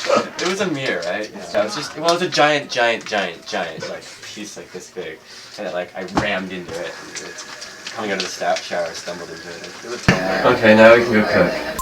It was a mirror, right? Yeah. It was just, well, it was a giant, like piece like this big, and I rammed into it. And it's coming out of the shower, stumbled into it. It was okay, now we can go cook.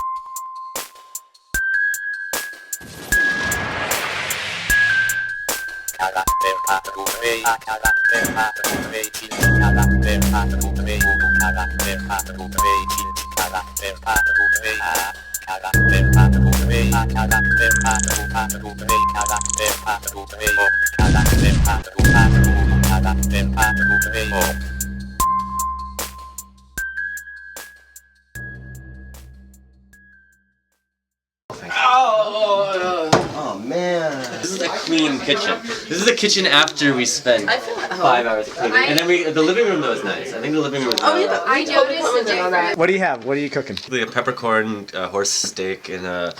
Oh man. This is a clean kitchen. This is the kitchen after we spent 5 hours cleaning. And then the living room though is nice. I think the living room is nice. I noticed the difference. What do you have? What are you cooking? A peppercorn horse steak and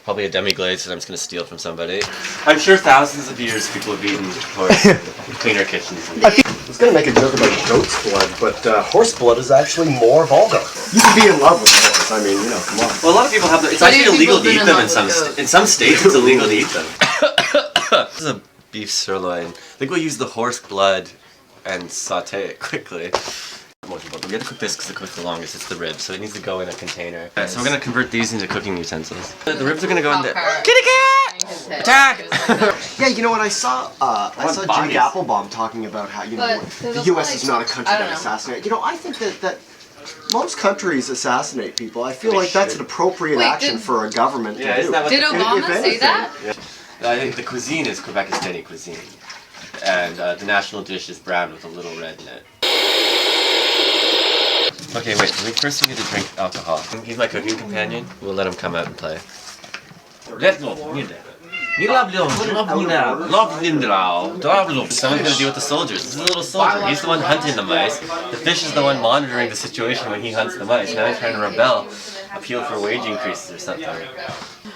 probably a demi-glaze that I'm just going to steal from somebody. I'm sure thousands of years people have eaten horse in cleaner kitchens. I was gonna make a joke about goat's blood, but horse blood is actually more vulgar. You can be in love with a horse. I mean, you know, come on. Well, a lot of people have them. It's actually illegal to eat them in some states. It's illegal to eat them. This is a beef sirloin. I think we'll use the horse blood and saute it quickly. We're gonna cook this because it cooks the longest. It's the ribs, so it needs to go in a container. Right, so we're gonna convert these into cooking utensils. The ribs are gonna go in there. Kitty cat! Attack! Yeah, you know what I saw? I saw Jake Applebaum talking about how the U.S. is not a country that assassinates. You know, I think that most countries assassinate people. I feel like that's an appropriate action for a government to do. Did Obama say that? Yeah. I think the cuisine is Quebékastani cuisine, and the national dish is brown with a little red in it. Okay, wait. First we need to drink alcohol. He's my cooking companion. We'll let him come out and play. Let's go. Someone's gonna deal with the soldiers. This is a little soldier. He's the one hunting the mice. The fish is the one monitoring the situation when he hunts the mice. Now he's trying to rebel, appeal for wage increases or something.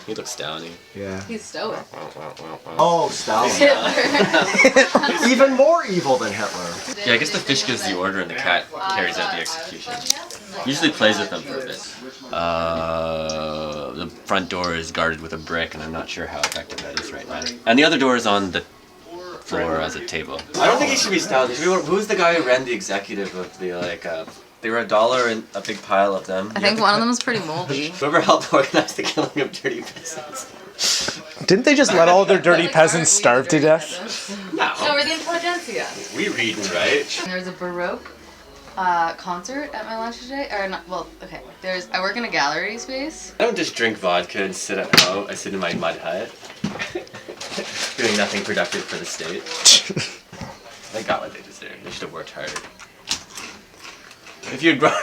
He looks Stalin-y. Yeah. He's stoic. Oh, Stalin. Even more evil than Hitler. Yeah, I guess the fish gives the order and the cat carries out the execution. Usually plays with them for a bit. The front door is guarded with a brick, and I'm not sure how effective that is right now. And the other door is on the floor as a table. I don't think he should be styled. Who's the guy who ran the executive of the they were $1 and a big pile of them. I think one of them is pretty moldy. Whoever helped organize the killing of dirty peasants. Didn't they just let all their dirty peasants starve to death? No. No, we're the intelligentsia. We read, right? There was a Baroque concert at my lunch today, or not, well, okay, I work in a gallery space. I don't just drink vodka and sit at home. I sit in my mud hut, doing nothing productive for the state. They got what they deserved. They should have worked harder. If you'd brought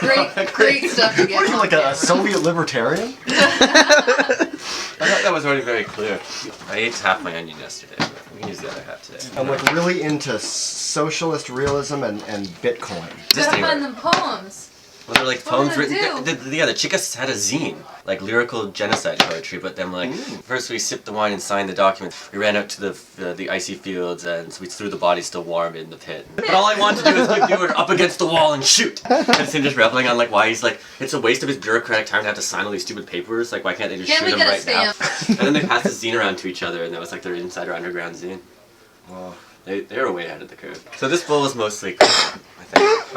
great stuff to get. What are you, like a Soviet libertarian? I thought that was already very clear. I ate half my onion yesterday, but we can use the other half today. I'm like really into socialist realism and Bitcoin. Gotta find them poems. Well, they're like poems written. Yeah, the Chicas had a zine, like lyrical genocide poetry. But then, like, first we sipped the wine and signed the document. We ran out to the icy fields, and so we threw the body still warm in the pit. But all I wanted to do is give the order up against the wall and shoot. And him just reveling on like why he's like it's a waste of his bureaucratic time to have to sign all these stupid papers. Like, why can't they just shoot him right now? And then they passed the zine around to each other, and that was like their insider underground zine. Wow. They were way ahead of the curve. So this bowl is mostly cooking, I think.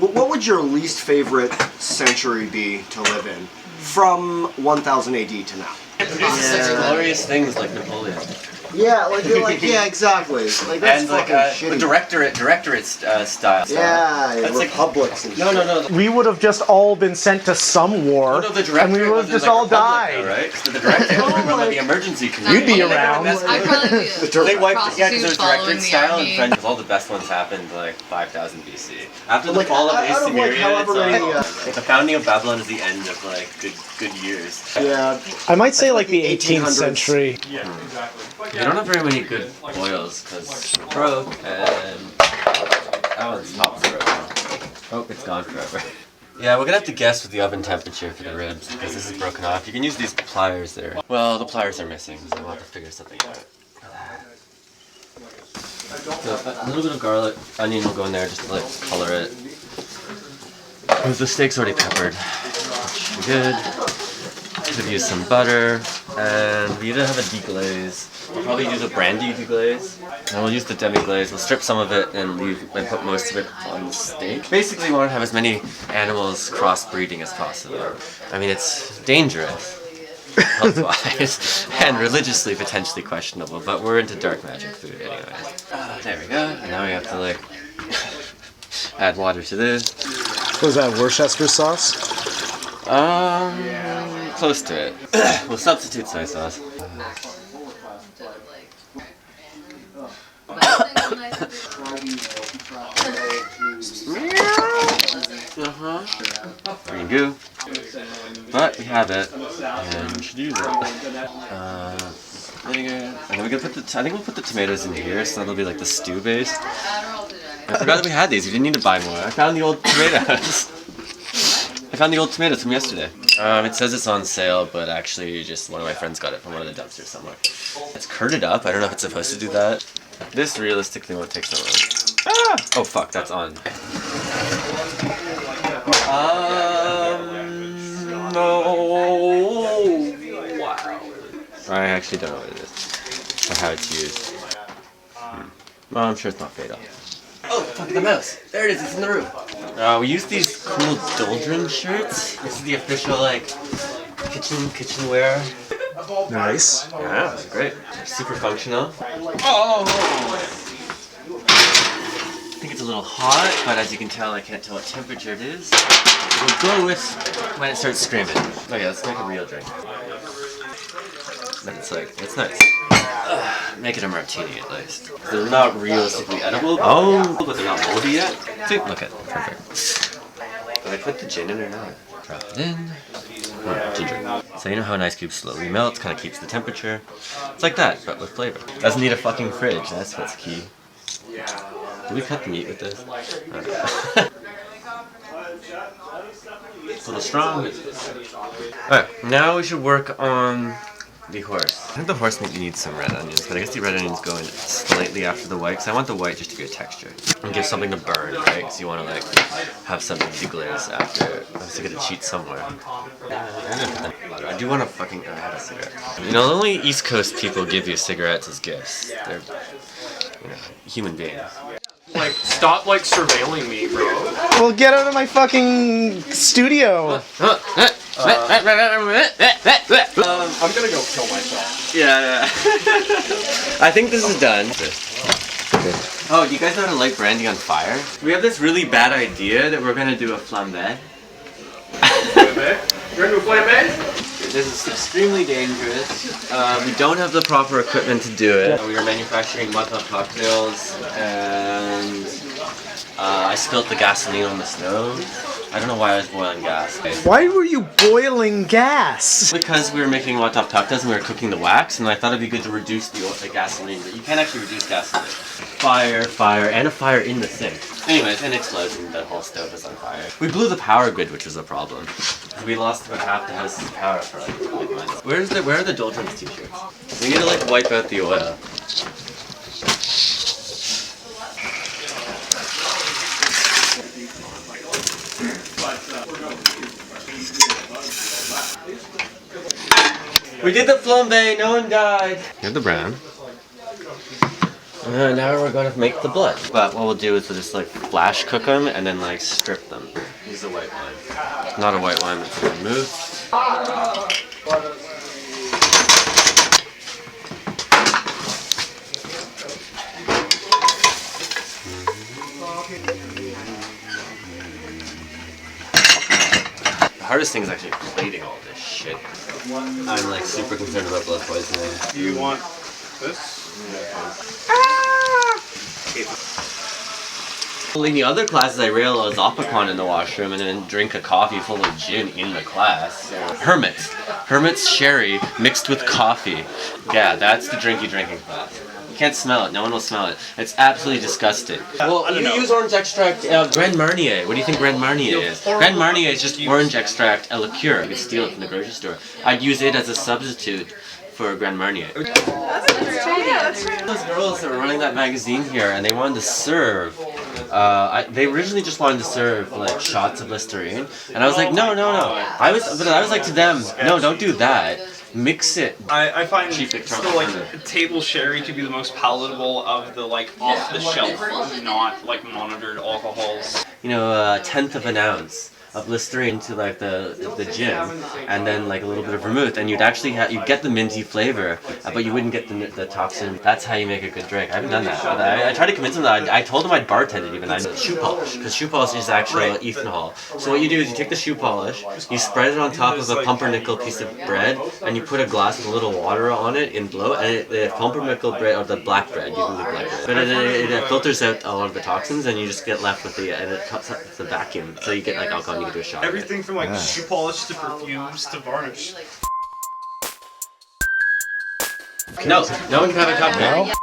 What would your least favorite century be to live in from 1000 AD to now? Such glorious things like Napoleon. Yeah, like you're like, yeah, exactly. Like that's and fucking like shitty. directorate style. Yeah, that's republics and shit. No. We would have just all been sent to some war, and we would have just all died. Though, right? So the director would run like the emergency committee. You'd be around. I'd probably be They wiped, yeah, because there was directorate style and French. All the best ones happened like 5000 BC. After the fall of Assyria, it's the founding of Babylon is the end of like good years. Yeah. I might say like the 18th century. Yeah, exactly. You don't have very many good boils because broke and that one's top broken. Oh, it's gone forever. Yeah, we're gonna have to guess with the oven temperature for the ribs because this is broken off. You can use these pliers there. Well, the pliers are missing, so we'll have to figure something out. So a little bit of garlic, onion will go in there just to like color it. The steak's already peppered. Good. could use some butter, and we either have a deglaze. We'll probably use a brandy deglaze. And we'll use the demi-glaze. We'll strip some of it and put most of it on the steak. Basically, we want to have as many animals crossbreeding as possible. I mean, it's dangerous, health-wise, and religiously potentially questionable, but we're into dark magic food anyway. There we go. And now we have to like add water to this. Was that Worcester sauce? Close to it. We'll substitute soy sauce. Green goo. But we have it, and we should use it. Vinegar. And then we can put I think we'll put the tomatoes in here, so that'll be like the stew base. I forgot that we had these. We didn't need to buy more. I found the old tomatoes. I found the old tomatoes from yesterday. It says it's on sale, but actually just one of my friends got it from one of the dumpsters somewhere. It's curded up. I don't know if it's supposed to do that. This realistically won't take so long. Ah! Oh fuck, that's on. No. Wow. I actually don't know what it is. Or how it's used. Well, I'm sure it's not fatal. Oh, fuck, the mouse. There it is, it's in the room. We use these cool doldrum shirts. This is the official, like, kitchenware. Nice. Yeah, it's great. They're super functional. Oh! I think it's a little hot, but as you can tell, I can't tell what temperature it is. We'll go with when it starts screaming. Oh yeah, let's make a real drink. But it's like, it's nice. Make it a martini at least. They're not realistically edible. Oh, but they're not moldy yet. See, look at it. Perfect. Did I put the gin in or not? Drop it in. Ginger. So you know how an ice cube slowly melts, kind of keeps the temperature. It's like that, but with flavor. Doesn't need a fucking fridge, that's what's key. Did we cut the meat with this? It's a little strong. Alright, now we should work on the horse. I think the horse meat needs some red onions, but I guess the red onions go in slightly after the white, because I want the white just to be a texture. And give something to burn, right? Because you want to like have something to deglaze after. I was gonna cheat somewhere. I do want to fucking... I had a cigarette. You know, only East Coast people give you cigarettes as gifts. They're, you know, human beings. Like, stop like surveilling me, bro. Well, get out of my fucking studio. I'm gonna go kill myself. Yeah. I think this is done. Oh, do you guys know how to light brandy on fire? We have this really bad idea that we're gonna do a flambe. You're gonna do flambe? This is extremely dangerous. We don't have the proper equipment to do it. We are manufacturing Molotov cocktails, and I spilt the gasoline on the stove. I don't know why I was boiling gas. Why were you boiling gas? Because we were making Molotov cocktails and we were cooking the wax, and I thought it'd be good to reduce the gasoline, but you can't actually reduce gasoline. Fire, and a fire in the sink. Anyways, an explosion, the whole stove is on fire. We blew the power grid, which was a problem. We lost about half the house's power for like 5 months. Where are the doldrums t-shirts? We need to like wipe out the oil. We did the flambe, no one died. Here's the brown. Now we're gonna make the blood. But what we'll do is we'll just like flash cook them and then like strip them. Use a white wine. Not a white wine, it's removed. The hardest thing is actually plating all this shit. I'm like super concerned about blood poisoning. Do you want this? Well, in the other classes I rail a Zopicon in the washroom and then drink a coffee full of gin in the class. Hermit's sherry mixed with coffee. Yeah, that's the drinking class. You can't smell it, no one will smell it. It's absolutely disgusting. Well, you use orange extract, Grand Marnier. What do you think Grand Marnier is? Grand Marnier is just orange extract, a liqueur. You can steal it from the grocery store. I'd use it as a substitute for Grand Marnier. Those girls that were running that magazine here and they wanted to serve they originally just wanted to serve like shots of Listerine, and I was like, no. I was like to them, no, don't do that. Mix it. I find still like table sherry to be the most palatable of the like off the shelf, not like monitored alcohols. You know, a tenth of an ounce of Listerine to like the gin, and then like a little bit of vermouth, and you'd actually you'd get the minty flavor, but you wouldn't get the toxin. That's how you make a good drink. I haven't done that. But I tried to convince them that I told them I'd bartend it even. I shoe polish, because shoe polish is actual ethanol. So what you do is you take the shoe polish, you spread it on top of a pumpernickel piece of bread, and you put a glass of a little water on it in below, and the pumpernickel bread or the black bread, you can do black bread, but it filters out a lot of the toxins, and you just get left with and it cuts out the vacuum, so you get like alcohol. You can do a shot. Everything from like shoe polish to perfumes to varnish. No one can have a cocktail. No?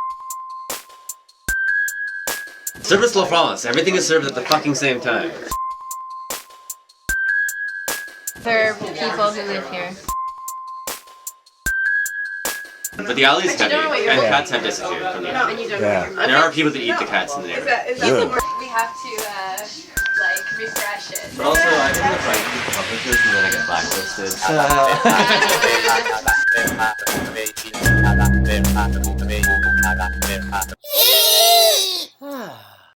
Service La France. Everything is served at the fucking same time. For people who live here. But the alley's heavy, and cats have disappeared from the alley. Yeah. And there are people that eat the cats in the neighborhood. We have to like refresh it. But also, I think if I keep publishers and then I get blacklisted.